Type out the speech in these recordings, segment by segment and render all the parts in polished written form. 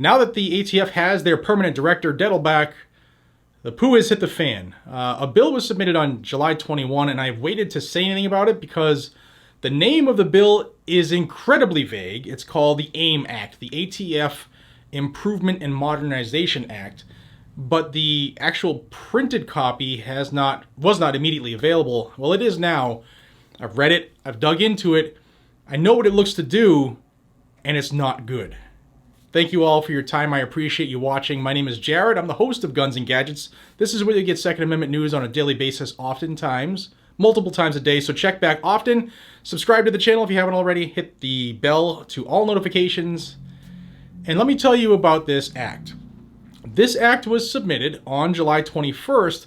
Now that the ATF has their permanent director, Dettelbach, the poo has hit the fan. A bill was submitted on July 21, and I've waited to say anything about it because the name of the bill is incredibly vague. It's called the AIM Act, the ATF Improvement and Modernization Act. But the actual printed copy was not immediately available. Well, it is now. I've read it. I've dug into it. I know what it looks to do, and it's not good. Thank you all for your time. I appreciate you watching. My name is Jared. I'm the host of Guns and Gadgets. This is where you get Second Amendment news on a daily basis, oftentimes, multiple times a day. So check back often. Subscribe to the channel if you haven't already. Hit the bell to all notifications. And let me tell you about this act. This act was submitted on July 21st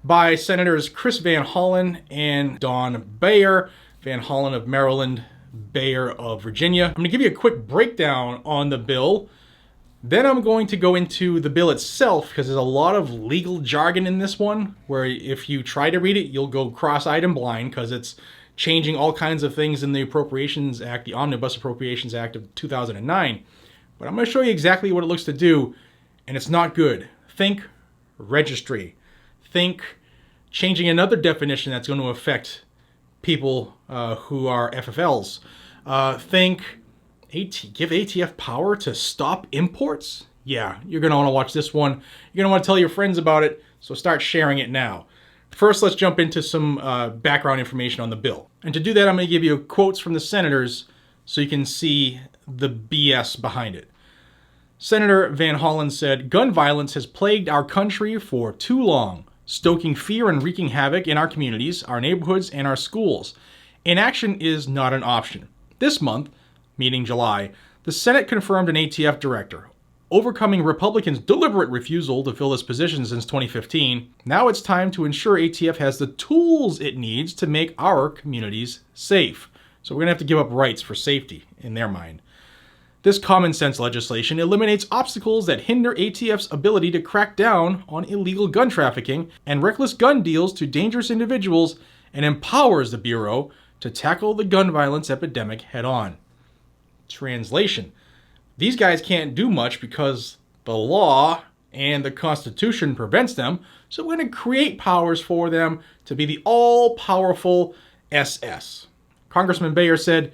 by Senators Chris Van Hollen and Don Beyer. Van Hollen of Maryland, Beyer of Virginia. I'm going to give you a quick breakdown on the bill. Then I'm going to go into the bill itself because there's a lot of legal jargon in this one where if you try to read it, you'll go cross-eyed and blind because it's changing all kinds of things in the Appropriations Act, the Omnibus Appropriations Act of 2009. But I'm going to show you exactly what it looks to do. And it's not good. Think registry. Think changing another definition that's going to affect people who are FFLs. Think give ATF power to stop imports? Yeah, you're going to want to watch this one. You're going to want to tell your friends about it, so start sharing it now. First, let's jump into some background information on the bill. And to do that, I'm going to give you quotes from the senators so you can see the BS behind it. Senator Van Hollen said, "Gun violence has plagued our country for too long, stoking fear and wreaking havoc in our communities, our neighborhoods, and our schools. Inaction is not an option." This month, meaning July, the Senate confirmed an ATF director. Overcoming Republicans' deliberate refusal to fill this position since 2015, now it's time to ensure ATF has the tools it needs to make our communities safe. So we're going to have to give up rights for safety, in their mind. This common sense legislation eliminates obstacles that hinder ATF's ability to crack down on illegal gun trafficking and reckless gun deals to dangerous individuals and empowers the Bureau to tackle the gun violence epidemic head on. Translation: these guys can't do much because the law and the Constitution prevents them, so we're going to create powers for them to be the all-powerful SS. Congressman Beyer said,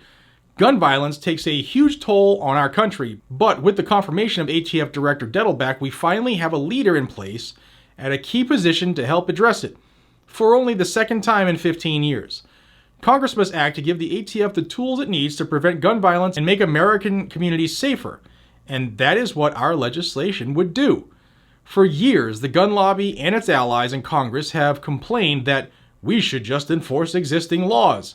"Gun violence takes a huge toll on our country, but with the confirmation of ATF Director Dettelbach, we finally have a leader in place at a key position to help address it, for only the second time in 15 years. Congress must act to give the ATF the tools it needs to prevent gun violence and make American communities safer, and that is what our legislation would do. For years, the gun lobby and its allies in Congress have complained that we should just enforce existing laws,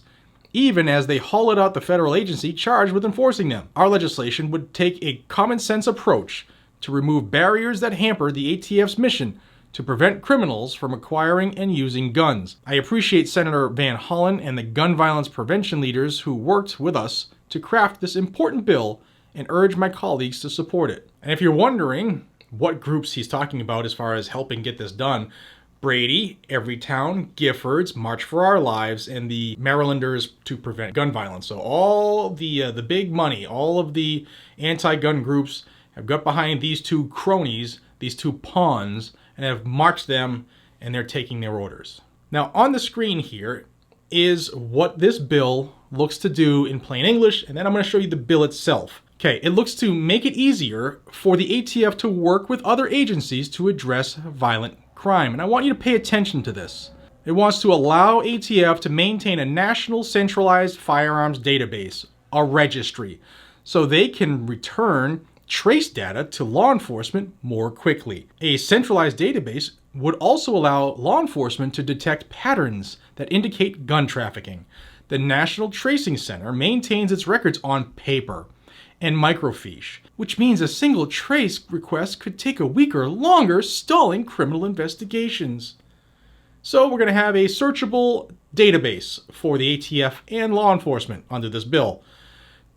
even as they hollowed out the federal agency charged with enforcing them. Our legislation would take a common-sense approach to remove barriers that hamper the ATF's mission to prevent criminals from acquiring and using guns. I appreciate Senator Van Hollen and the gun violence prevention leaders who worked with us to craft this important bill and urge my colleagues to support it." And if you're wondering what groups he's talking about as far as helping get this done, Brady, Everytown, Giffords, March for Our Lives, and the Marylanders to Prevent Gun Violence. So all the big money, all of the anti-gun groups have got behind these two cronies, these two pawns, and have marched them, and they're taking their orders. Now, on the screen here is what this bill looks to do in plain English, and then I'm going to show you the bill itself. Okay, it looks to make it easier for the ATF to work with other agencies to address violent crime, and I want you to pay attention to this. It wants to allow ATF to maintain a national centralized firearms database, a registry, so they can return trace data to law enforcement more quickly. A centralized database would also allow law enforcement to detect patterns that indicate gun trafficking. The National Tracing Center maintains its records on paper and microfiche, which means a single trace request could take a week or longer, stalling criminal investigations. So we're going to have a searchable database for the ATF and law enforcement under this bill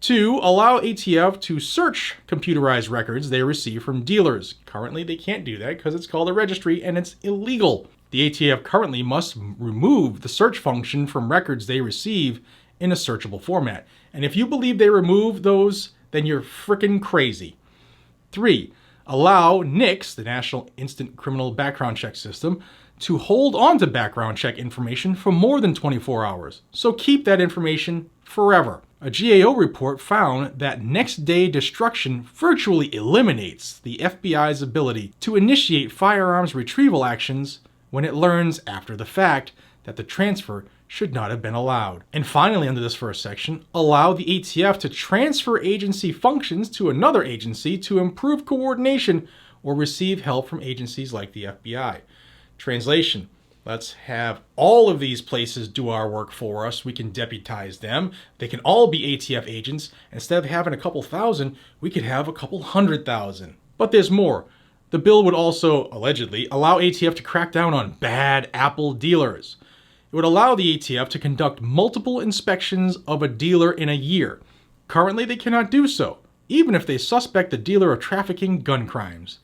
to allow ATF to search computerized records they receive from dealers. Currently, they can't do that because it's called a registry and it's illegal. The ATF currently must remove the search function from records they receive in a searchable format. And if you believe they remove those, then you're frickin' crazy. 3. Allow NICS, the National Instant Criminal Background Check System, to hold on to background check information for more than 24 hours. So keep that information forever. A GAO report found that next-day destruction virtually eliminates the FBI's ability to initiate firearms retrieval actions when it learns after the fact that the transfer should not have been allowed. And finally, under this first section, allow the ATF to transfer agency functions to another agency to improve coordination or receive help from agencies like the FBI. Translation: let's have all of these places do our work for us. We can deputize them. They can all be ATF agents. Instead of having a couple thousand, we could have a couple 100,000. But there's more. The bill would also, allegedly, allow ATF to crack down on bad apple dealers. It would allow the ATF to conduct multiple inspections of a dealer in a year. Currently, they cannot do so, even if they suspect the dealer of trafficking gun crimes.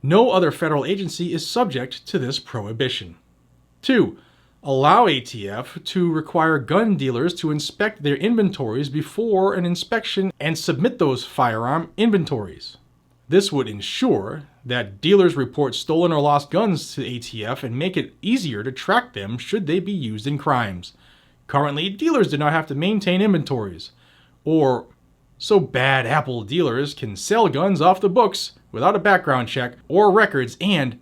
No other federal agency is subject to this prohibition. 2. Allow ATF to require gun dealers to inspect their inventories before an inspection and submit those firearm inventories. This would ensure that dealers report stolen or lost guns to ATF and make it easier to track them should they be used in crimes. Currently, dealers do not have to maintain inventories, so bad apple dealers can sell guns off the books without a background check or records, and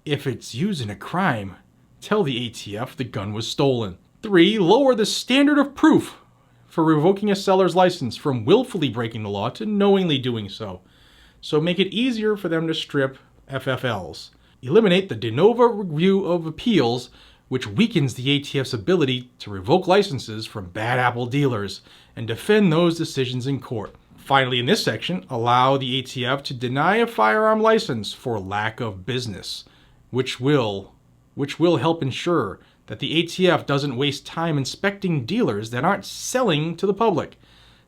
if it's used in a crime, tell the ATF the gun was stolen. 3. Lower the standard of proof for revoking a seller's license from willfully breaking the law to knowingly doing so. So make it easier for them to strip FFLs. Eliminate the de novo review of appeals, which weakens the ATF's ability to revoke licenses from bad apple dealers and defend those decisions in court. Finally, in this section, allow the ATF to deny a firearm license for lack of business, which will help ensure that the ATF doesn't waste time inspecting dealers that aren't selling to the public.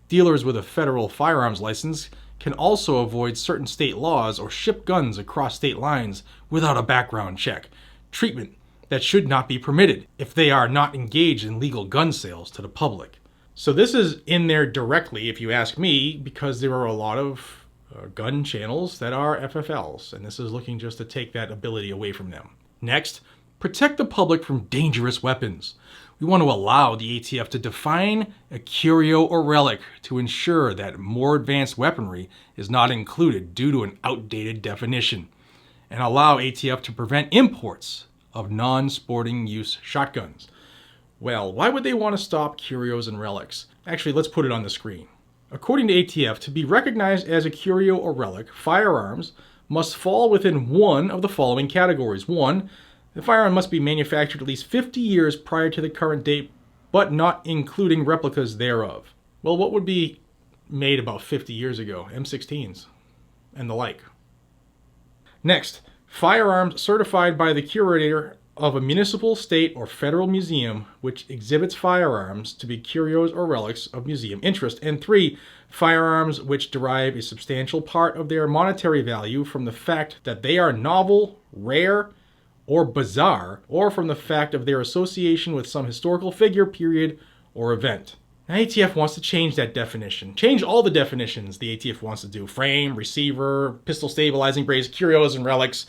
Dealers with a federal firearms license can also avoid certain state laws or ship guns across state lines without a background check, treatment that should not be permitted if they are not engaged in legal gun sales to the public. So this is in there directly, if you ask me, because there are a lot of gun channels that are FFLs, and this is looking just to take that ability away from them. Next, protect the public from dangerous weapons. We want to allow the ATF to define a curio or relic to ensure that more advanced weaponry is not included due to an outdated definition, and allow ATF to prevent imports of non-sporting use shotguns. Well, why would they want to stop curios and relics? Actually, let's put it on the screen. According to ATF, to be recognized as a curio or relic, firearms must fall within one of the following categories. 1. The firearm must be manufactured at least 50 years prior to the current date, but not including replicas thereof. Well, what would be made about 50 years ago? M16s and the like. Next, firearms certified by the curator of a municipal, state, or federal museum which exhibits firearms to be curios or relics of museum interest. And 3, firearms which derive a substantial part of their monetary value from the fact that they are novel, rare, or bizarre, or from the fact of their association with some historical figure, period, or event. Now, ATF wants to change that definition. Change all the definitions the ATF wants to do. Frame, receiver, pistol stabilizing brace, curios, and relics.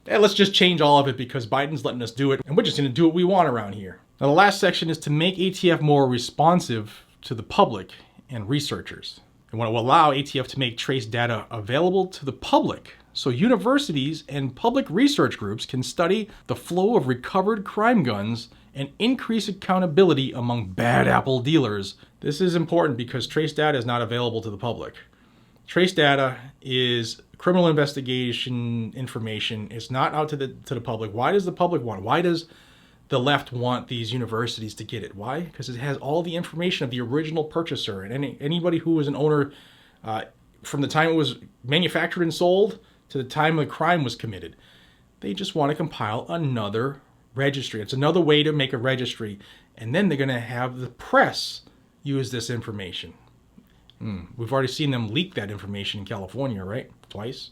Let's just change all of it because Biden's letting us do it, and we're just going to do what we want around here. Now, the last section is to make ATF more responsive to the public and researchers. They want to allow ATF to make trace data available to the public so universities and public research groups can study the flow of recovered crime guns and increase accountability among bad apple dealers. This is important because trace data is not available to the public. Trace data is criminal investigation information. It's not out to the public. Why does the public want it? Why does the left want these universities to get it? Why? Because it has all the information of the original purchaser and anybody who was an owner from the time it was manufactured and sold to the time the crime was committed. They just want to compile another registry. It's another way to make a registry, and then they're going to have the press use this information. We've already seen them leak that information in California, right? Twice.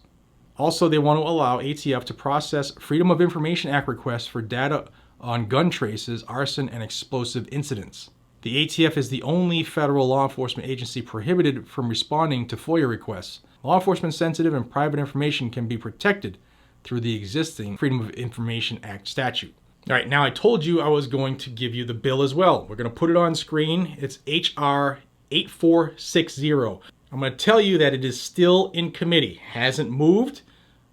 Also, they want to allow ATF to process Freedom of Information Act requests for data on gun traces, arson, and explosive incidents. The ATF is the only federal law enforcement agency prohibited from responding to FOIA requests. Law enforcement sensitive and private information can be protected through the existing Freedom of Information Act statute. All right, now I told you I was going to give you the bill as well. We're going to put it on screen. It's H.R. 8460. I'm going to tell you that it is still in committee. Hasn't moved,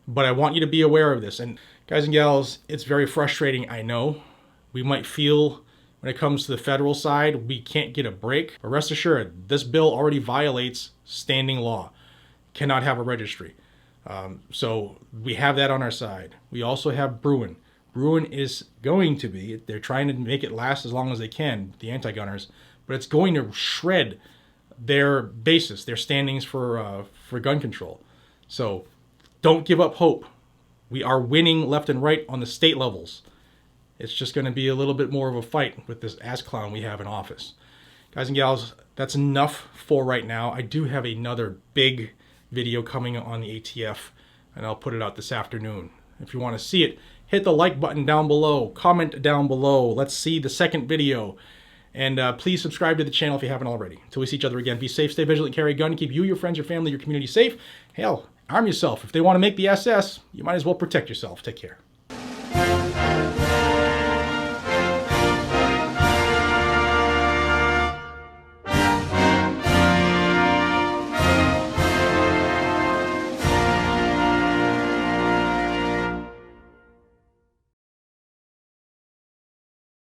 but I want you to be aware of this. And guys and gals, it's very frustrating, I know. We might feel when it comes to the federal side, we can't get a break. But rest assured, this bill already violates standing law. Cannot have a registry. So we have that on our side. We also have Bruin. Bruin is going to be, they're trying to make it last as long as they can, the anti-gunners, but it's going to shred their basis, their standings for gun control. So don't give up hope. We are winning left and right on the state levels. It's just going to be a little bit more of a fight with this ass clown we have in office. Guys and gals, that's enough for right now. I do have another big video coming on the ATF, and I'll put it out this afternoon. If you want to see it, hit the like button down below, comment down below. Let's see the second video. And please subscribe to the channel if you haven't already. Until we see each other again, be safe, stay vigilant, carry a gun, keep you, your friends, your family, your community safe. Hell, arm yourself. If they want to make the SS, you might as well protect yourself. Take care.